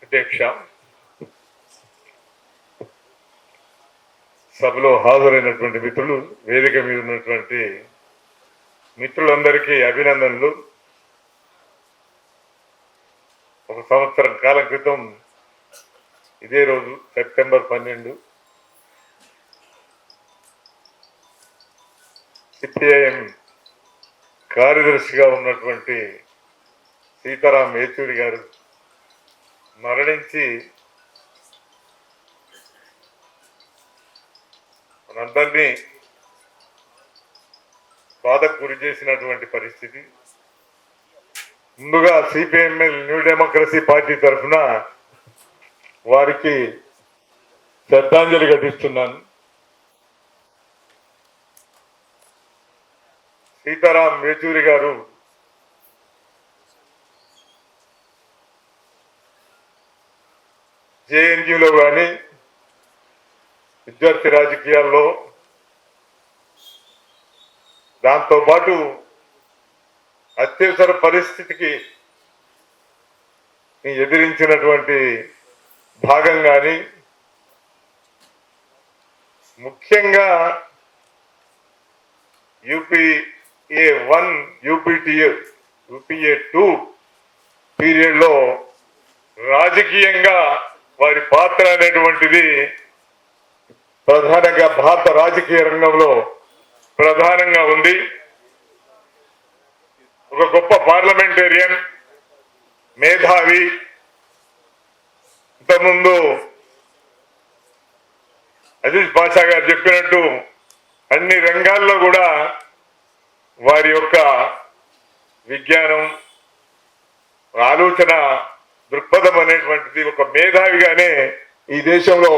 అధ్యక్ష, సభలో హాజరైనటువంటి మిత్రులు, వేదిక మీద ఉన్నటువంటి మిత్రులందరికీ అభినందనలు. ఒక సంవత్సరం కాలం క్రితం ఇదే రోజు సెప్టెంబర్ 12 సిపిఐఎం కార్యదర్శిగా ఉన్నటువంటి సీతారాం యేచూరి గారు మరణించి మనందరినీ బాధకు గురి చేసినటువంటి పరిస్థితి. ముందుగా సిపిఎంఎల్ న్యూ డెమోక్రసీ పార్టీ తరఫున వారికి శ్రద్ధాంజలి ఘటిస్తున్నాను. సీతారాం యేచూరి గారు జేఎన్యూలో కానీ విద్యార్థి రాజకీయాల్లో, దాంతోపాటు అత్యవసర పరిస్థితికి ఎదిరించినటువంటి భాగంగాని, ముఖ్యంగా UPA1 UPA2 పీరియడ్లో రాజకీయంగా వారి పాత్ర అనేటువంటిది ప్రధానంగా భారత రాజకీయ రంగంలో ప్రధానంగా ఉంది. ఒక గొప్ప పార్లమెంటేరియన్, మేధావి. ఇంతకుముందు అజీజ్ బాషా గారు చెప్పినట్టు అన్ని రంగాల్లో కూడా వారి యొక్క విజ్ఞానం, ఆలోచన దృక్పథం అనేటువంటిది ఒక మేధావిగానే ఈ దేశంలో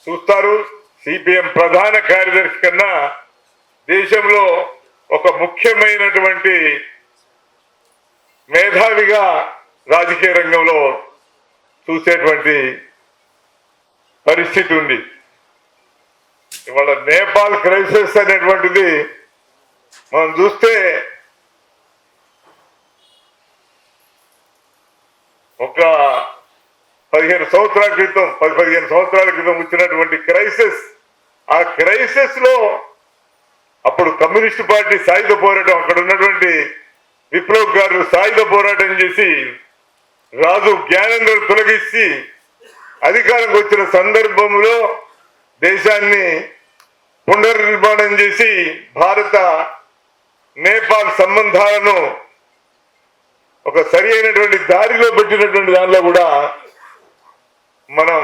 చూస్తారు. సిపిఎం ప్రధాన కార్యదర్శి కన్నా దేశంలో ఒక ముఖ్యమైనటువంటి మేధావిగా రాజకీయ రంగంలో చూసేటువంటి పరిస్థితి ఉంది. ఇవాళ నేపాల్ క్రైసిస్ అనేటువంటిది మనం చూస్తే ఒక 15 సంవత్సరాల క్రితం 10-15 సంవత్సరాల క్రితం వచ్చినటువంటి క్రైసిస్. ఆ క్రైసిస్ లో అప్పుడు కమ్యూనిస్ట్ పార్టీ సాయుధ పోరాటం, అక్కడ ఉన్నటువంటి విప్లవ్ గారు సాయుధ పోరాటం చేసి రాజు జ్ఞానేంద్ర తొలగించి అధికారంకి వచ్చిన సందర్భంలో దేశాన్ని పునర్నిర్మాణం చేసి భారత నేపాల్ సంబంధాలను ఒక సరి అయినటువంటి దారిలో పెట్టినటువంటి దానిలో కూడా మనం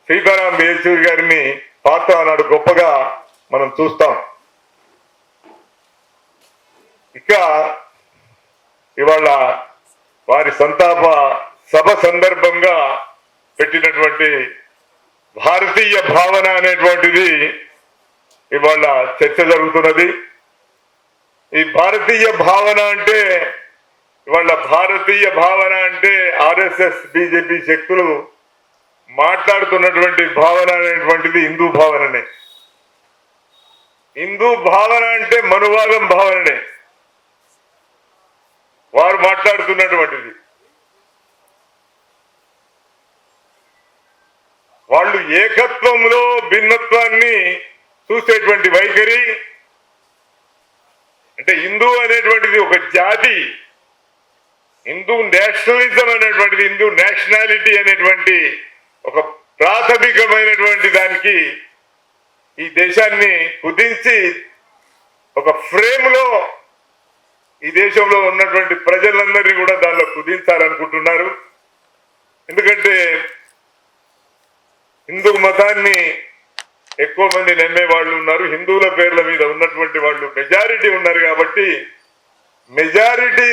సీతారాం యేచూరి గారిని పాత్ర నాడు గొప్పగా మనం చూస్తాం. ఇక ఇవాళ వారి సంతాప సభ సందర్భంగా పెట్టినటువంటి భారతీయ భావన అనేటువంటిది ఇవాళ చర్చ జరుగుతున్నది. ఈ భారతీయ భావన అంటే, ఇవాళ భారతీయ భావన అంటే ఆర్ఎస్ఎస్ బీజేపీ శక్తులు మాట్లాడుతున్నటువంటి భావన అనేటువంటిది హిందూ భావననే. హిందూ భావన అంటే మనువాదం భావననే వారు మాట్లాడుతున్నటువంటిది. వాళ్ళు ఏకత్వంలో భిన్నత్వాన్ని చూసేటువంటి వైఖరి. అంటే హిందూ అనేటువంటిది ఒక జాతి, హిందూ నేషనలిజం అనేటువంటిది, హిందూ నేషనాలిటీ అనేటువంటి ఒక ప్రాథమికమైనటువంటి దానికి ఈ దేశాన్ని కుదించి ఒక ఫ్రేమ్ లో ఈ దేశంలో ఉన్నటువంటి ప్రజలందరినీ కూడా దానిలో కుదించాలనుకుంటున్నారు. ఎందుకంటే హిందూ మతాన్ని ఎక్కువ మంది నమ్మే వాళ్ళు ఉన్నారు, హిందువుల పేర్ల మీద ఉన్నటువంటి వాళ్ళు మెజారిటీ ఉన్నారు. కాబట్టి మెజారిటీ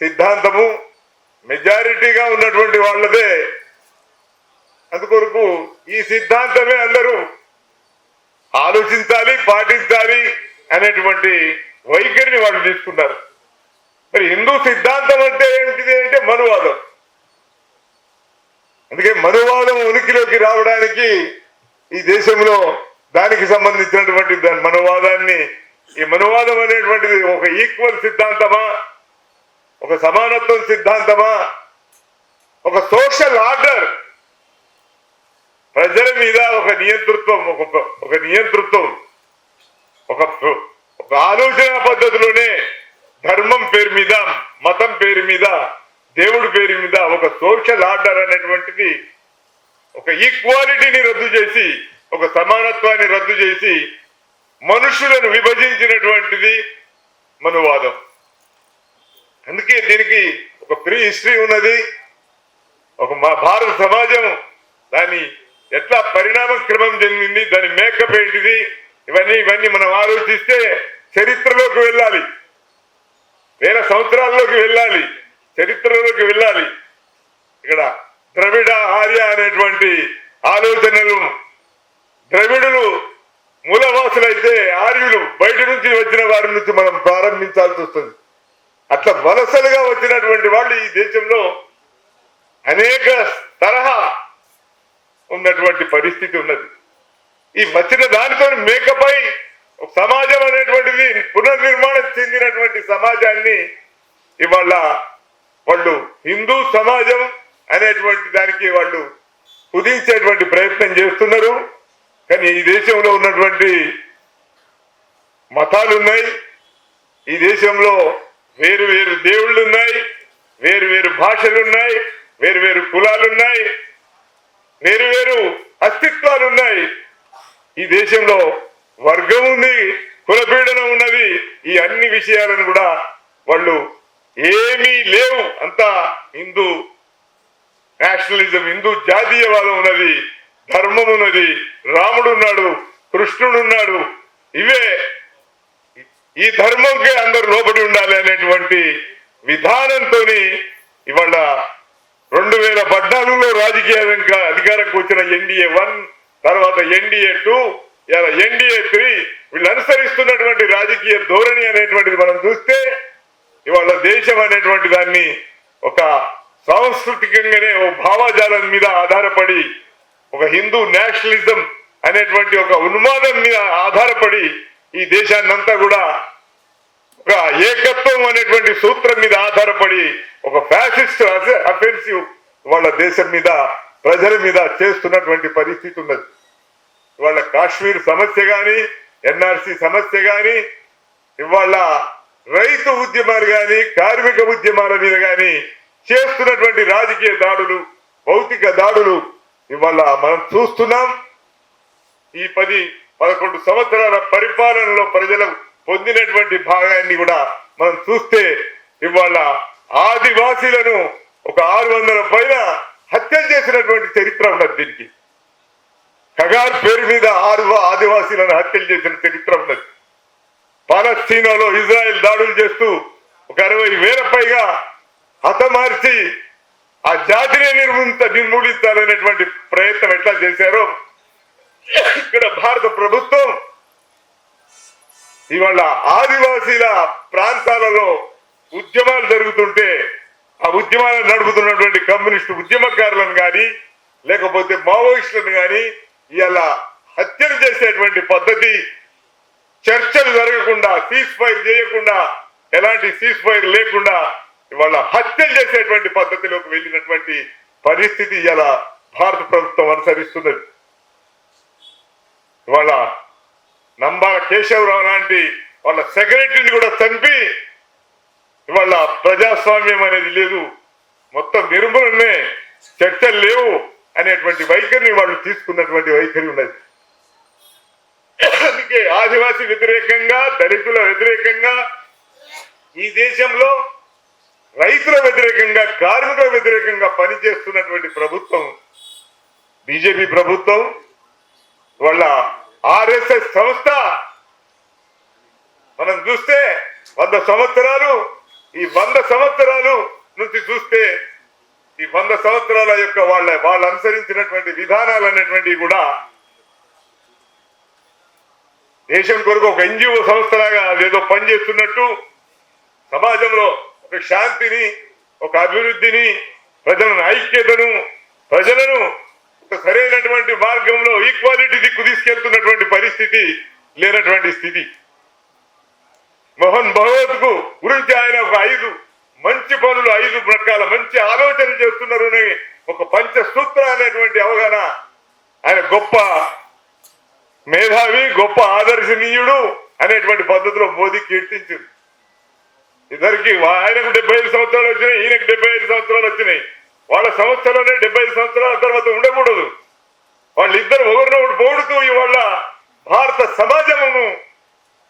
సిద్ధాంతము మెజారిటీగా ఉన్నటువంటి వాళ్ళదే. అందుకొరకు ఈ సిద్ధాంతమే అందరూ ఆలోచించాలి, పాటించాలి అనేటువంటి వైఖరిని వాళ్ళు తీసుకున్నారు. మరి హిందూ సిద్ధాంతం అంటే ఏంటిది అంటే మనువాదం. అందుకే మనువాదం ఉనికిలోకి రావడానికి ఈ దేశంలో దానికి సంబంధించినటువంటి మనువాదాన్ని, ఈ మనువాదం అనేటువంటిది ఒక ఈక్వల్ సిద్ధాంతమా, ఒక ఒక సమానత్వం సిద్ధాంతమా, ఒక సోషల్ ఆర్డర్, ప్రజల మీద ఒక నియంతృత్వం, ఒక నియంతృత్వం, ఒక ఆలోచన పద్ధతిలోనే ధర్మం పేరు మీద, మతం పేరు మీద, దేవుడి పేరు మీద ఒక సోషల్ ఆర్డర్ అనేటువంటిది, ఒక ఈక్వాలిటీని రద్దు చేసి, ఒక సమానత్వాన్ని రద్దు చేసి మనుషులను విభజించినటువంటిది మనువాదం. అందుకే దీనికి ఒక ప్రీ హిస్టరీ ఉన్నది. ఒక మా భారత సమాజం దాని ఎట్లా పరిణామ క్రమం చెందింది, దాని మేకప్ ఏంటిది, ఇవన్నీ మనం ఆలోచిస్తే చరిత్రలోకి వెళ్ళాలి, వేల సంవత్సరాల్లోకి వెళ్ళాలి, చరిత్రలోకి వెళ్ళాలి. ఇక్కడ ద్రవిడ ఆర్య అనేటువంటి ఆలోచనలు, ద్రవిడులు మూలవాసులైతే ఆర్యులు బయట నుంచి వచ్చిన వారి నుంచి మనం ప్రారంభించాల్సి వస్తుంది. అట్లా వలసలుగా వచ్చినటువంటి వాళ్ళు ఈ దేశంలో అనేక తరహా ఉన్నటువంటి పరిస్థితి ఉన్నది. ఈ వచ్చిన దానితో మేకపై సమాజం అనేటువంటిది పునర్నిర్మాణం చెందినటువంటి సమాజాన్ని ఇవాళ వాళ్ళు హిందూ సమాజం అనేటువంటి దానికి వాళ్ళు కుదించేటువంటి ప్రయత్నం చేస్తున్నారు. కానీ ఈ దేశంలో ఉన్నటువంటి మతాలు ఉన్నాయి, ఈ దేశంలో వేరు వేరు దేవుళ్ళు ఉన్నాయి, వేరు వేరు భాషలు ఉన్నాయి, వేరు వేరు కులాలు ఉన్నాయి, వేరు వేరు అస్తిత్వాలు ఉన్నాయి. ఈ దేశంలో వర్గం ఉంది, కులపీడనం ఉన్నది. ఈ అన్ని విషయాలను కూడా వాళ్ళు ఏమీ లేవు, అంతా హిందూ నేషనలిజం, హిందూ జాతీయవాదం ఉన్నది, ధర్మం ఉన్నది, రాముడు ఉన్నాడు, కృష్ణుడు ఉన్నాడు. ఇవే ఈ ధర్మంకే అందరు లోబడి ఉండాలి అనేటువంటి విధానంతో ఇవాళ 2014లో రాజకీయ అధికారంకి వచ్చిన ఎన్డీఏ 1, తర్వాత ఎన్డీఏ 2, ఇలా ఎన్డీఏ 3 వీళ్ళు అనుసరిస్తున్నటువంటి రాజకీయ ధోరణి అనేటువంటిది మనం చూస్తే ఇవాళ దేశం అనేటువంటి దాన్ని ఒక సాంస్కృతికంగానే ఓ భావజాలం మీద ఆధారపడి, ఒక హిందూ నేషనలిజం అనేటువంటి ఒక ఉన్మాదం మీద ఆధారపడి ఈ దేశాన్నంతా కూడా ఒక ఏకత్వం అనేటువంటి సూత్రం మీద ఆధారపడి ఒక ఫ్యాసిస్ట్ అఫెన్సివ్ వాళ్ళ దేశం మీద, ప్రజల మీద చేస్తున్నటువంటి పరిస్థితి ఉన్నది. ఇవాళ కాశ్మీర్ సమస్య గాని, ఎన్ఆర్సీ సమస్య గాని, ఇవాళ రైతు ఉద్యమాలు గాని, కార్మిక ఉద్యమాల మీద గాని చేస్తున్నటువంటి రాజకీయ దాడులు, భౌతిక దాడులు ఇవాళ మనం చూస్తున్నాం. ఈ 10-11 సంవత్సరాల పరిపాలనలో ప్రజలు పొందినటువంటి భాగాన్ని కూడా మనం చూస్తే ఇవాళ ఆదివాసీలను ఒక 600 పైన హత్యలు చేసినటువంటి చరిత్ర ఉన్నది. దీనికి కగార్ పేరు మీద 6 ఆదివాసీలను హత్యలు చేసిన చరిత్ర ఉన్నది. పాలస్తీనాలో ఇజ్రాయెల్ దాడులు చేస్తూ ఒక 60,000 పైగా హతమార్చి ఆ జాతిని నిర్మూలించాలనేటువంటి ప్రయత్నం ఎట్లా చేశారో ఇక్కడ భారత ప్రభుత్వం ఇవాళ ఆదివాసీల ప్రాంతాలలో ఉద్యమాలు జరుగుతుంటే ఆ ఉద్యమాలను నడుపుతున్నటువంటి కమ్యూనిస్టు ఉద్యమకారులను కానీ, లేకపోతే మావోయిస్టులను కానీ ఇలా హత్యలు చేసేటువంటి పద్ధతి, చర్చలు జరగకుండా, సీజ్ ఫైర్ చేయకుండా, ఎలాంటి సీజ్ ఫైర్ లేకుండా ఇవాళ హత్యలు చేసేటువంటి పద్ధతిలోకి వెళ్ళినటువంటి పరిస్థితి ఇలా భారత ప్రభుత్వం అనుసరిస్తున్నది. ఇవాళ నంబాల కేశవరావు లాంటి వాళ్ళ సెక్రటరీని కూడా చంపి ఇవాళ ప్రజాస్వామ్యం అనేది లేదు, మొత్తం నిర్మూలనే, చర్చలు లేవు అనేటువంటి వైఖరిని వాళ్ళు తీసుకున్నటువంటి వైఖరి ఉన్నది. అందుకే ఆదివాసీ వ్యతిరేకంగా, దళితుల వ్యతిరేకంగా, ఈ దేశంలో రైతుల వ్యతిరేకంగా, కార్మికుల వ్యతిరేకంగా పనిచేస్తున్నటువంటి ప్రభుత్వం బీజేపీ ప్రభుత్వం. వాళ్ళ ఆర్ఎస్ఎస్ సంస్థ మనం చూస్తే 100 సంవత్సరాలు, ఈ 100 సంవత్సరాలు నుంచి చూస్తే ఈ 100 సంవత్సరాల యొక్క వాళ్ళు అనుసరించినటువంటి విధానాలు అనేటువంటివి కూడా దేశం కొరకు ఒక ఎన్జిఓ సంస్థలాగా అదేదో పనిచేస్తున్నట్టు, సమాజంలో ఒక శాంతిని, ఒక అభివృద్ధిని, ప్రజలను ఐక్యతను, ప్రజలను ఒక సరైనటువంటి మార్గంలో ఈక్వాలిటీ దిక్కు తీసుకెళ్తున్నటువంటి పరిస్థితి లేనటువంటి స్థితి. మోహన్ భగవత్ కు గురించి ఆయన ఒక 5 మంచి పనులు 5 రకాల మంచి ఆలోచన చేస్తున్నారు అని ఒక పంచసూత్ర అనేటువంటి అవగాహన. ఆయన గొప్ప మేధావి, గొప్ప ఆదర్శనీయుడు అనేటువంటి పద్ధతిలో మోదీ కీర్తించింది. ఇద్దరికి ఆయనకు 75 సంవత్సరాలు వచ్చినాయి, ఈయనకు 75 సంవత్సరాలు వచ్చినాయి. వాళ్ళ సంస్థలోనే 75 సంవత్సరాల తర్వాత ఉండకూడదు. వాళ్ళిద్దరు ఒకరినొకరు పోడుతూ ఇవాళ భారత సమాజమును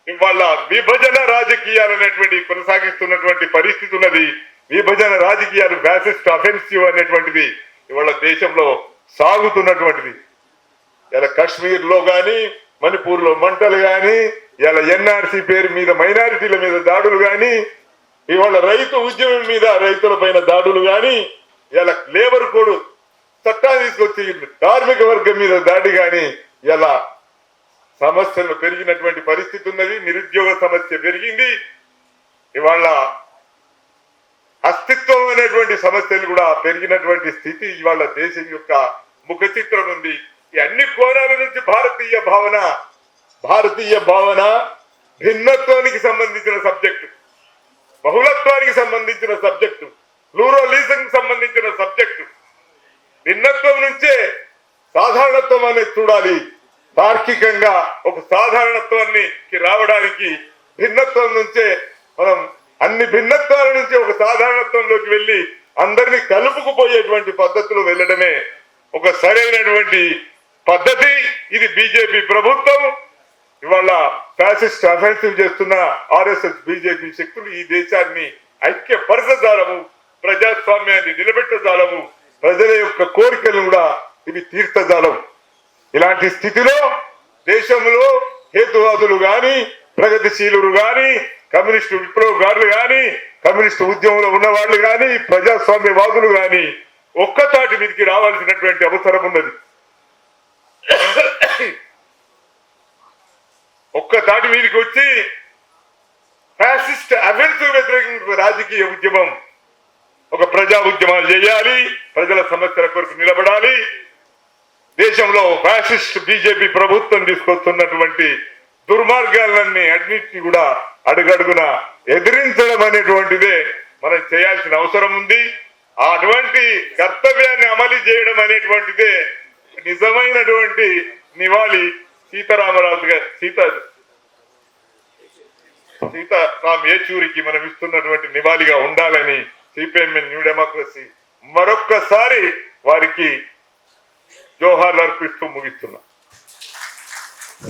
ఇవాళ విభజన రాజకీయాలు అనేటువంటి కొనసాగిస్తున్నటువంటి పరిస్థితి ఉన్నది. విభజన రాజకీయాలు ఫ్యాసిస్ట్ అఫెన్సివ్ అనేటువంటిది ఇవాళ దేశంలో సాగుతున్నటువంటిది. ఇలా కశ్మీర్ లో గాని, మణిపూర్ లో మంటలు గాని, ఇలా ఎన్ఆర్సీ పేరు మీద మైనారిటీల మీద దాడులు గాని, ఇవాళ రైతు ఉద్యమం మీద రైతుల పైన దాడులు గాని, ఇలా లేబర్ కోడ్ చట్టాన్ని తీసుకొచ్చి కార్మిక వర్గం మీద దాడి గాని, ఇలా సమస్యలు పెరిగినటువంటి పరిస్థితి ఉన్నది. నిరుద్యోగ సమస్య పెరిగింది. ఇవాళ అస్తిత్వం అనేటువంటి సమస్యలు కూడా పెరిగినటువంటి స్థితి ఇవాళ దేశం యొక్క ముఖ చిత్రం ఉంది. ఈ అన్ని కోణాల నుంచి భారతీయ భావన భిన్నత్వానికి సంబంధించిన సబ్జెక్టు, బహుళత్వానికి సంబంధించిన సబ్జెక్టు, ప్లూరలిజం సంబంధించిన సబ్జెక్టు. భిన్నత్వం నుంచే సాధారణత్వం అనేది చూడాలి. తార్కికంగా ఒక సాధారణత్వాన్ని రావడానికి భిన్నత్వం నుంచే మనం అన్ని భిన్నత్వాల నుంచి ఒక సాధారణత్వంలోకి వెళ్ళి అందరినీ కలుపుకుపోయేటువంటి పద్ధతిలో వెళ్ళడమే ఒక సరైనటువంటి పద్ధతి. ఇది బీజేపీ ప్రభుత్వం ఇవాళ ఫ్యాసిస్ట్ అఫెన్సివ్ చేస్తున్న ఆర్ఎస్ఎస్ బీజేపీ శక్తులు ఈ దేశాన్ని ఐక్యపరచజాలము, ప్రజాస్వామ్యాన్ని నిలబెట్టజాలము, ప్రజల యొక్క కోరికలు కూడా ఇవి తీర్చజాలం. ఇలాంటి స్థితిలో దేశంలో హేతువాదులు గాని, ప్రగతిశీలులు గాని, కమ్యూనిస్టు విప్లవకారులు గాని, కమ్యూనిస్టు ఉద్యమంలో ఉన్న వాళ్ళు గాని, ప్రజాస్వామ్యవాదులు గాని ఒక్కతాటి మీదకి రావాల్సినటువంటి అవసరం ఉన్నది. ఒక్కతాటి మీదకి వచ్చి ఫ్యాసిస్ట్ అఫెన్సివ్ వ్యతిరేక రాజకీయ ఉద్యమం, ఒక ప్రజా ఉద్యమాలు చేయాలి, ప్రజల సమస్యల కొరకు నిలబడాలి. దేశంలో ఫ్యాసిస్ట్ బీజేపీ ప్రభుత్వం తీసుకొస్తున్నటువంటి దుర్మార్గాలన్నీ అన్నింటినీ కూడా అడుగడుగున ఎదిరించడం అనేటువంటిదే మనం చేయాల్సిన అవసరం ఉంది. అటువంటి కర్తవ్యాన్ని అమలు చేయడం అనేటువంటిదే నిజమైనటువంటి నివాళి సీతారామరాజు గారు సీతారాం యేచూరికి మనం ఇస్తున్నటువంటి నివాళిగా ఉండాలని సిపిఎం న్యూ డెమోక్రసీ మరొక్కసారి వారికి జోహార్లు అర్పిస్తూ ముగిస్తున్నా.